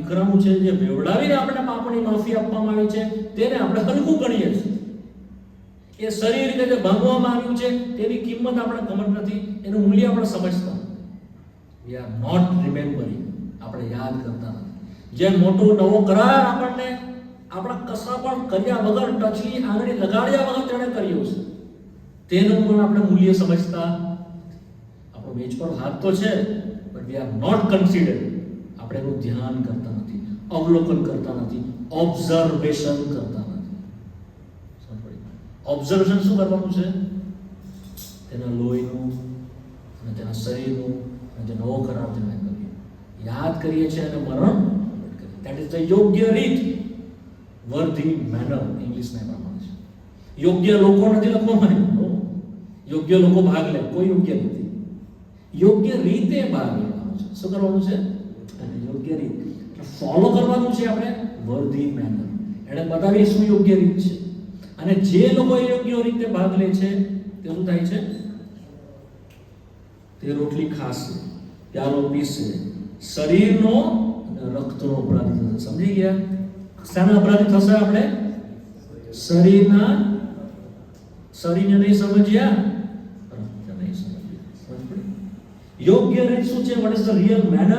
વિક્રમ છે જે વેવડાવીને આપણે પાપની માફી આપવામાં આવી છે તેને આપણે હલકું ગણીએ છીએ. એ શરીર કે જે ભાંગવામાં આવ્યું છે તેની કિંમત આપણે ખબર નથી, એનું મૂલ્ય આપણે સમજતા વી આર નોટ રિમેમ્બરિંગ, આપણે યાદ કરતા નથી. જે મોટો નવો કરાર આપણને આપણા કસા પણ કર્યા વગર, ટચલી આંગળી લગાડ્યા વગર તેણે કર્યો છે, તેનું પણ આપણે મૂલ્ય સમજતા. આપણો મેચ પર હાથ તો છે, but we are not considered. આપણે એનું ધ્યાન કરતા નથી, અવલોકન કરતા નથી, ઓબ્ઝર્વેશન કરતા નથી. ઓબ્ઝર્વેશન શું કરવાનું છે? તેના લોહીનું અને તેના શરીરનું અને જે નવો કરાર તેને કરીએ, યાદ કરીએ છીએ અને મરણ. દેટ ઇઝ ધ યોગ્ય રીત, વર્ધી મેનર ઇંગ્લિશમાં પ્રમાણે છે. યોગ્ય લોકો નથી લખવામાં આવ્યું, યોગ્ય લોકો ભાગ લે, કોઈ યોગ્ય નથી. યોગ્ય રીતે ભાગ લેવાનો છે. શું કરવાનું છે? અને યોગ્ય રીત ફોલો કરવાનું છે આપણે, વર્ધી મેનર. એને બતાવી શું યોગ્ય રીત છે. અને જે લોકો યોગ્ય રીતે ભાગ લે છે તે શું થાય છે? તે રોટલી ખાશે, પ્યાલો પીશે, શરીરનો અને રક્તનો અપરાધી થશે. સમજી ગયા? શાના અપરાધી થશે આપણે? શરીરને નહીં સમજ્યા, રક્ત નહીં સમજ્યા. યોગ્ય રીત શું છે? What is the real manner?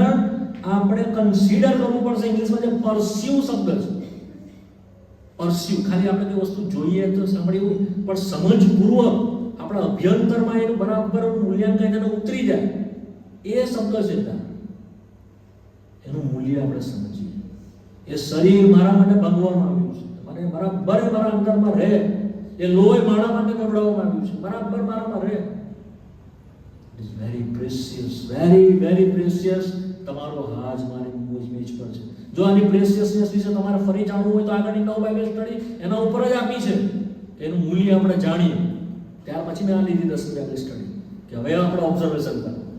આપણે કન્સિડર કરવું પડશે. ઇંગ્લિશમાં જે પરસ્યુ શબ્દ છે, પરસ્યુ ખાલી આપણે કોઈ વસ્તુ જોઈએ તો સાંભળ્યું, પણ સમજપૂર્વક આપણા અભ્યંતરમાં એનું બરાબર મૂલ્યાંકન એને ઉતરી જાય, એ શબ્દ છે. એનું મૂલ્ય આપણે સમજીએ. એ શરીર મારા માટે ભાંગવામાં આવ્યું છે, મને બરાબર મારા અંદરમાં રહે. એ લોહી મારા માટે ગવડાવવામાં આવ્યું છે, બરાબર મારામાં રહે. It is very precious, very very precious. તમારો હાજ મારી મેચ પર છે. જો આની પ્રેશિયસનેસ વિશે તમારે ફરી જાણવું હોય તો આગળની 9 બાઇબલ સ્ટડી એના ઉપર જ આપી છે. એનું મૂલ્ય આપણે જાણીએ ત્યાર પછી મેં આ લીધી 10 બાઇબલ સ્ટડી કે હવે આપણે ઓબ્ઝર્વેશન કરવું.